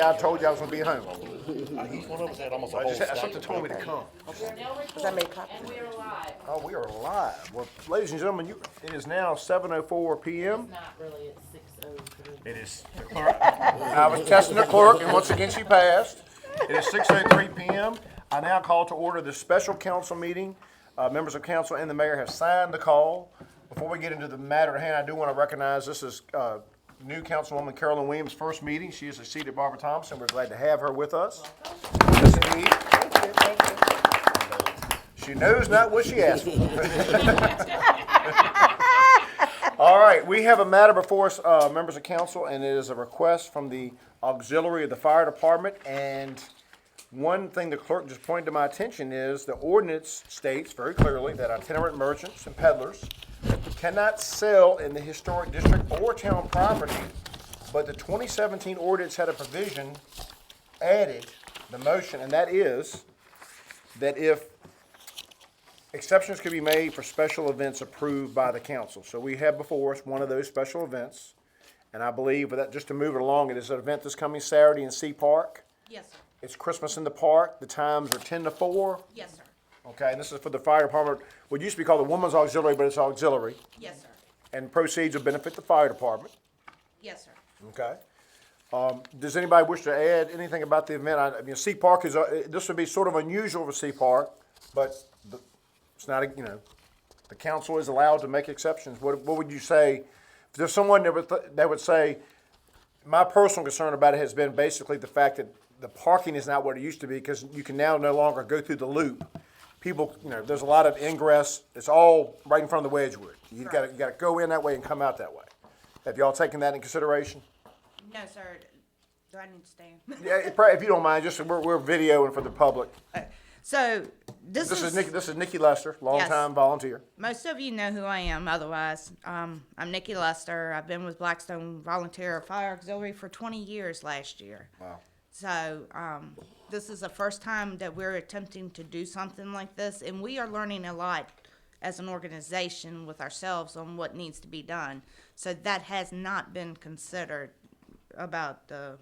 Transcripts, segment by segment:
I told you I was gonna be home. Each one of us had almost a I whole just, stack. something told me to come. Was that made copies? And we are live. Oh, we are live. Well, ladies and gentlemen, it is now 7:04 p.m. It's not really at 6:03. It is the clerk. I was testing the clerk, and once again she passed. It is 6:03 p.m. I now call to order the special council meeting. Members of council and the mayor have signed the call. Before we get into the matter at hand, I do want to recognize this is new Councilwoman Carolyn Williams' first meeting. She is succeeded Barbara Thompson. We're glad to have her with us. Yes, indeed. Thank you. She knows not what she asked for. All right, we have a matter before us, members of council, and it is a request from the auxiliary of the fire department. And one thing the clerk just pointed to my attention is the ordinance states very clearly that itinerant merchants and peddlers cannot sell in the historic district or town property, but the 2017 ordinance had a provision added, the motion, and that is that if exceptions can be made for special events approved by the council. So we have before us one of those special events, and I believe that just to move it along, it is an event this coming Saturday in Sea Park. Yes, sir. It's Christmas in the Park. The times are 10 to 4. Yes, sir. Okay, and this is for the fire department, what used to be called the Women's Auxiliary, but it's auxiliary. Yes, sir. And proceeds will benefit the fire department. Yes, sir. Okay. Does anybody wish to add anything about the event? I mean, Sea Park is, this would be sort of unusual for Sea Park, but it's not, the council is allowed to make exceptions. What would you say? If there's someone that would say, my personal concern about it has been basically the fact that the parking is not what it used to be because you can now no longer go through the loop. People, there's a lot of ingress. It's all right in front of the Wedgewood. You got to go in that way and come out that way. Have y'all taken that in consideration? No, sir. Do I need to stay? Yeah, if you don't mind, just we're videoing for the public. So This is Nikki Lester, longtime volunteer. Most of you know who I am. Otherwise, I'm Nikki Lester. I've been with Blackstone Volunteer Fire Auxiliary for 20 years last year. Wow. So this is the first time that we're attempting to do something like this, and we are learning a lot as an organization with ourselves on what needs to be done. So that has not been considered about the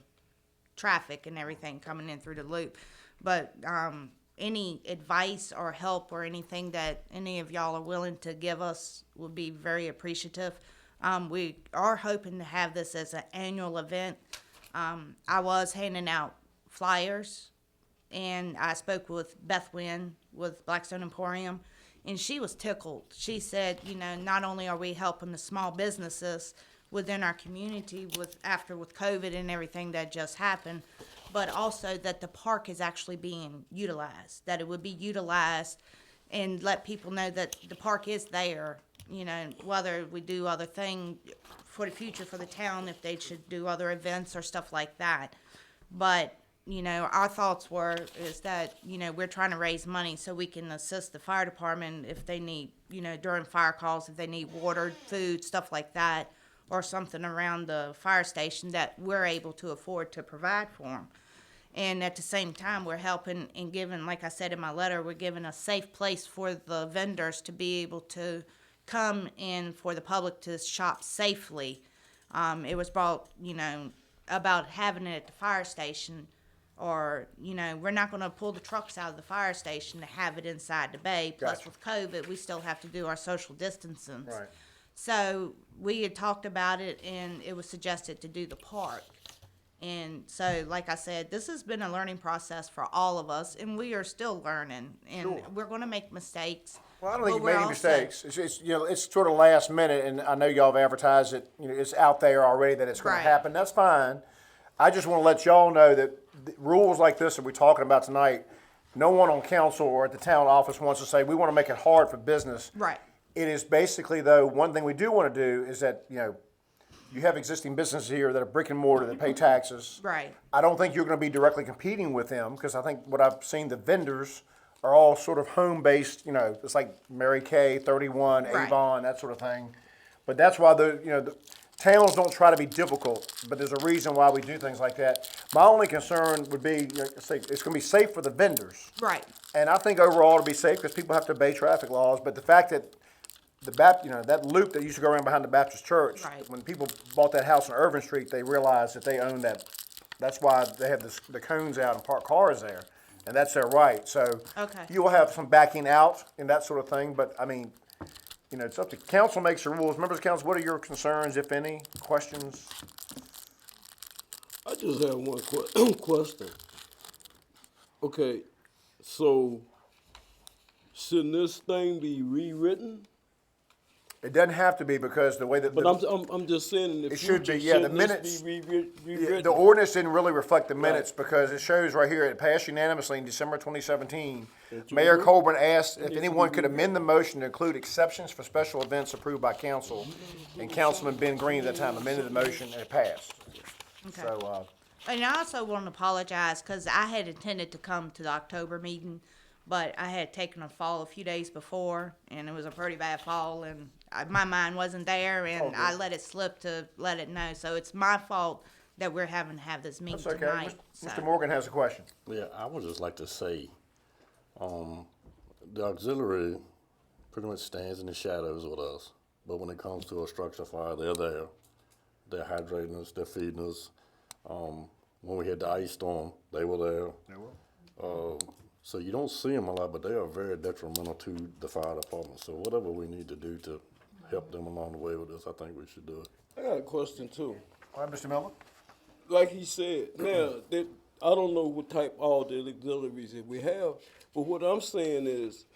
traffic and everything coming in through the loop. But any advice or help or anything that any of y'all are willing to give us would be very appreciative. We are hoping to have this as an annual event. I was handing out flyers, and I spoke with Beth Wynn with Blackstone Emporium, and she was tickled. She said, not only are we helping the small businesses within our community with COVID and everything that just happened, but also that the park is actually being utilized, that it would be utilized and let people know that the park is there, whether we do other things for the future for the town, if they should do other events or stuff like that. But, our thoughts is that, we're trying to raise money so we can assist the fire department if they need, during fire calls, if they need water, food, stuff like that, or something around the fire station that we're able to afford to provide for them. And at the same time, we're helping and giving, like I said in my letter, we're giving a safe place for the vendors to be able to come in for the public to shop safely. It was brought, about having it at the fire station, or, we're not going to pull the trucks out of the fire station to have it inside the bay. Plus, Gotcha. with COVID, we still have to do our social distancing. Right. So we had talked about it, and it was suggested to do the park. And so, like I said, this has been a learning process for all of us, and we are still learning. And Sure. we're going to make mistakes. Well, I don't think but you we're made any also- mistakes. It's sort of last minute, and I know y'all have advertised it. It's out there already that it's going Right. to happen. That's fine. I just want to let y'all know that the rules like this that we're talking about tonight, no one on council or at the town office wants to say we want to make it hard for business. Right. It is basically, though, one thing we do want to do is that you have existing businesses here that are brick and mortar that pay taxes. Right. I don't think you're going to be directly competing with them because I think what I've seen, the vendors are all sort of home-based, it's like Mary Kay, 31, Right. Avon, that sort of thing. But that's why the towns don't try to be difficult, but there's a reason why we do things like that. My only concern would be, it's going to be safe for the vendors. Right. And I think overall it'll be safe because people have to obey traffic laws, but the fact that that loop that used to go around behind the Baptist church, Right. when people bought that house on Irvin Street, they realized that they owned that That's why they have the cones out and park cars there, and that's their right. So Okay. you will have some backing out and that sort of thing, but I mean, you know, it's up to council makes the rules. Members of council, what are your concerns, if any, questions? I just have one question. Okay, so shouldn't this thing be rewritten? It doesn't have to be because the way that But I'm just saying in the It should future, be, yeah, the shouldn't this minutes- be Yeah, rewritten? the ordinance didn't really reflect the minutes because it shows right here, it passed unanimously in December 2017. Mayor Colburn asked if anyone could amend the motion to include exceptions for special events approved by council. And Councilman Ben Green at that time amended the motion and it passed. Okay. So, And I also want to apologize because I had intended to come to the October meeting, but I had taken a fall a few days before, and it was a pretty bad fall, and my mind wasn't there, and I let it slip to let it know. So it's my fault that we're having to have this meeting that's okay. tonight. Mr. Morgan has a question. Yeah, I would just like to say, the auxiliary pretty much stands in the shadows with us. But when it comes to a structure fire, they're there. They're hydrating us, they're feeding us. When we had the ice storm, they were there. They will. So you don't see them a lot, but they are very detrimental to the fire department. So whatever we need to do to help them along the way with this, I think we should do it. I got a question too. All right, Mr. Miller? Like he said, now that I don't know what type all the auxiliaries that we have, but what I'm saying is,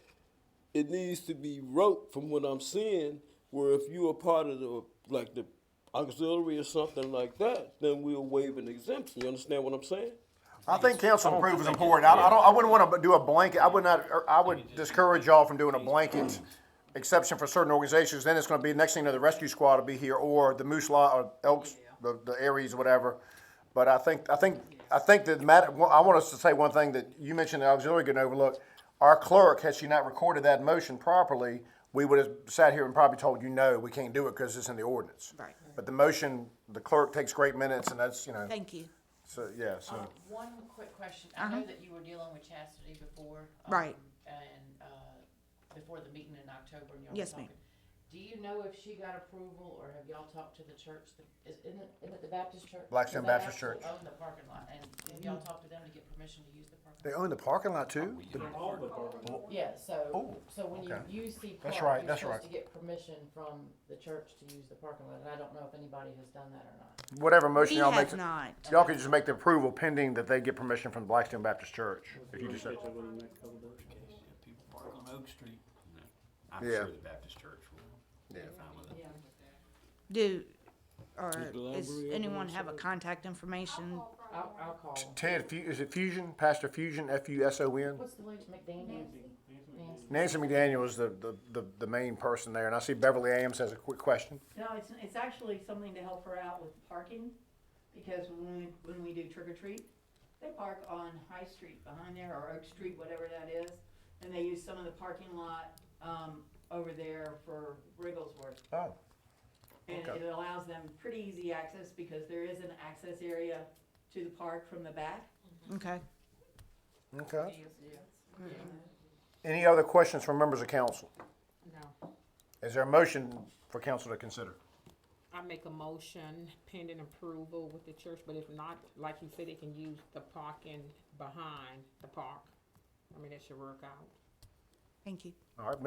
it needs to be wrote from what I'm seeing. Where if you are part of the auxiliary or something like that, then we'll waive an exemption. You understand what I'm saying? I think council approval is important. I wouldn't want to do a blanket, I would discourage y'all from doing a blanket exception for certain organizations. Then it's going to be, next thing you know, the rescue squad will be here, or the Moose Law, or Elks, the Aries, whatever. But I think that matter, I want us to say one thing that you mentioned the auxiliary getting overlooked. Our clerk, had she not recorded that motion properly, we would have sat here and probably told you, no, we can't do it because it's in the ordinance. Right. But the motion, the clerk takes great minutes, and that's, you know, Thank you. so, yeah, so. One quick question. I know that you were dealing with chastity before. Right. And, before the meeting in October and y'all were Yes, ma'am. talking. Do you know if she got approval or have y'all talked to the church? Isn't it the Baptist church? Blackstone Does that Baptist actually Church. own the parking lot? And have y'all talked to them to get permission to use the parking They own the parking lot too? lot? Yeah, Oh, so when you okay. use the That's park, right, you're that's supposed right. to get permission from the church to use the parking lot. And I don't know if anybody has done that or not. Whatever motion We y'all make. have not. Y'all can just make the approval pending that they get permission from the Blackstone Baptist Church. If you just said, People park on Oak Street. I'm Yeah. sure the Baptist church will be Yeah. fine with it. Does anyone have a contact information? I'll call them. Ted, is it Fusion, Pastor Fusion, Fuson? What's the lady, McDaniel? Nancy McDaniel is the main person there, and I see Beverly Ames has a quick question. No, it's actually something to help her out with parking, because when we do trick or treat, they park on High Street behind there, or Oak Street, whatever that is, and they use some of the parking lot, over there for Wrigglesworth. Oh, And Okay. it allows them pretty easy access, because there is an access area to the park from the back. Okay. okay. Any other questions from members of council? No. Is there a motion for council to consider? I make a motion pending approval with the church, but if not, like you said, they can use the parking behind the park. I mean, that should work out. Thank you. All right,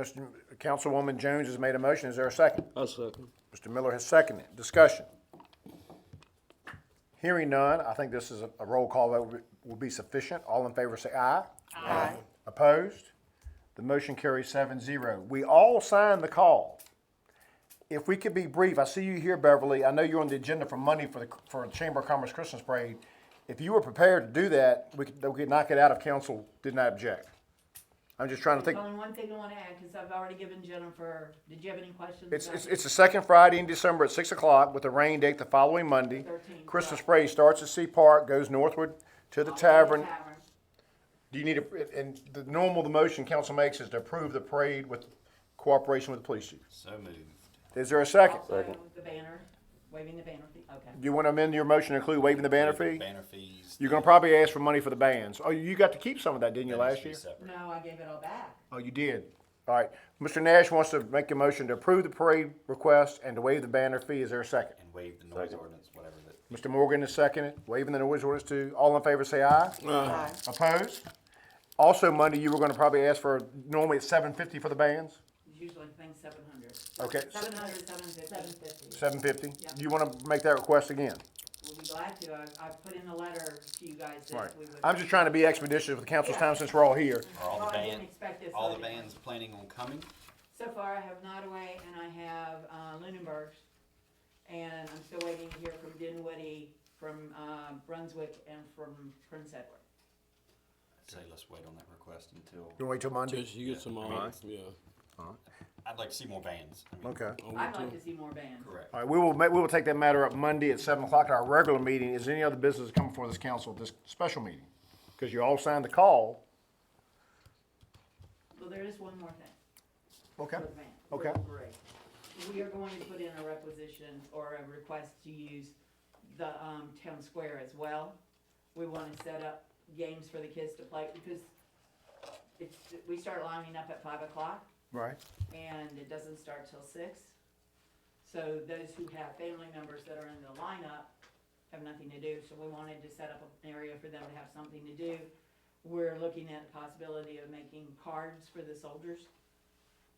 Councilwoman Jones has made a motion. Is there a second? I second. Mr. Miller has seconded. Discussion. Hearing none, I think this is a roll call that will be sufficient. All in favor say aye. Aye. Opposed? The motion carries 7-0. We all signed the call. If we could be brief, I see you here, Beverly. I know you're on the agenda for money for the Chamber of Commerce Christmas Parade. If you were prepared to do that, we could knock it out if council did not object. I'm just trying to think. There's only one thing I wanna add, cause I've already given Jennifer, did you have any questions? It's the second Friday in December at 6 o'clock with a rain date the following Monday. 13th, Christmas right. parade starts at Sea Park, goes northward to the tavern. Do you need and the motion council makes is to approve the parade with cooperation with the police chief. So moved. Is there a second? Also, the banner, waving the banner fee, okay. Do you want to amend your motion to include waiving the banner fee? Banner fees. You're gonna probably ask for money for the bands. Oh, you got to keep some of that, didn't you, That last needs to year? be separate. No, I gave it all back. Oh, you did. All right. Mr. Nash wants to make a motion to approve the parade request and to waive the banner fee. Is there a second? And waive the noise ordinance, whatever that. Mr. Morgan is seconded, waiving the noise ordinance to, all in favor say aye. Aye. Opposed? Also Monday, you were gonna probably ask for, normally it's $750 for the bands? Usually things 700. Okay, 700, 750. 750. $750. Yeah. You wanna make that request again? We'll be glad to. I put in a letter to you guys Right. that we would. I'm just trying to be expeditious with the council's time since we're all here. Are all Well, the I didn't band, expect this. all so the I didn't- bands planning on coming? So far, I have Nottaway and I have Lunenburg's, and I'm still waiting to hear from Dinwiddie, from Brunswick, and from Prince Edward. I'd say let's wait on that request until, You wanna wait till Monday? Just you get some odds, yeah. I'd like to see more bands. I mean, Okay. I'd like to see more bands. Correct. All right, we will take that matter up Monday at 7 o'clock at our regular meeting. Is there any other business coming before this council at this special meeting? Because you all signed the call. Well, there is one more thing. Okay. For the band. Okay. For the parade. We are going to put in a requisition or a request to use the town square as well. We want to set up games for the kids to play because we start lining up at 5 o'clock. Right. And it doesn't start till 6. So those who have family members that are in the lineup have nothing to do, so we wanted to set up an area for them to have something to do. We're looking at the possibility of making cards for the soldiers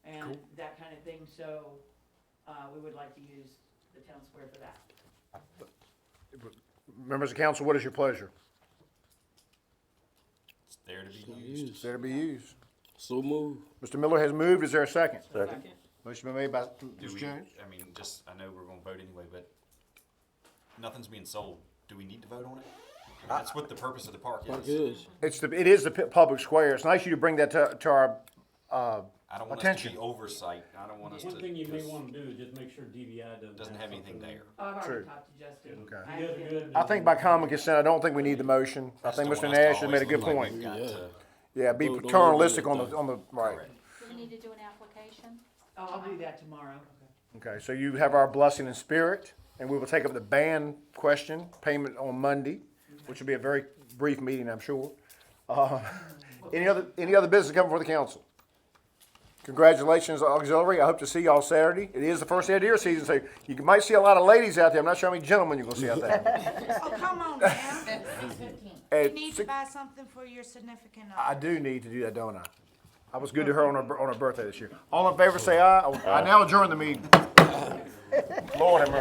and that kind of thing, so, we would like to use the town square for that. Members of council, what is your pleasure? It's there to be used. Is there to be used? So move. Mr. Miller has moved. Is there a second? Second. Motion been made by Do Ms. we, Jones. I mean, just, I know we're gonna vote anyway, but nothing's being sold. Do we need to vote on it? That's what the purpose of the park Like is. this. It is the public square. It's nice you to bring that to our, I don't want us attention. to be oversight. I don't want us to. One thing you may just- wanna do is just make sure DVI Doesn't have anything there. I've already True. talked to Justin. Okay. I You have guys are been- good. I think by common consent, I don't think we need the motion. I think Just Mr. don't want us to Nash has made a always good look like point. we've got Yeah. to- Yeah, be Vote on paternalistic it. on the, right. Correct. Do we need to do an application? Oh, I'll do that tomorrow. Okay, so you have our blessing and spirit, and we will take up the band question, payment on Monday, which will be a very brief meeting, I'm sure. Any other business coming before the council? Congratulations, auxiliary. I hope to see y'all Saturday. It is the first day of deer season, so you might see a lot of ladies out there. I'm not sure how many gentlemen you're gonna see out there. Oh, come on now. 6:15. You At need to six- buy something for your significant I other. do need to do that, don't I? I was good to her on her birthday this year. All in favor, say aye. I now adjourn the meeting. Lord have mercy.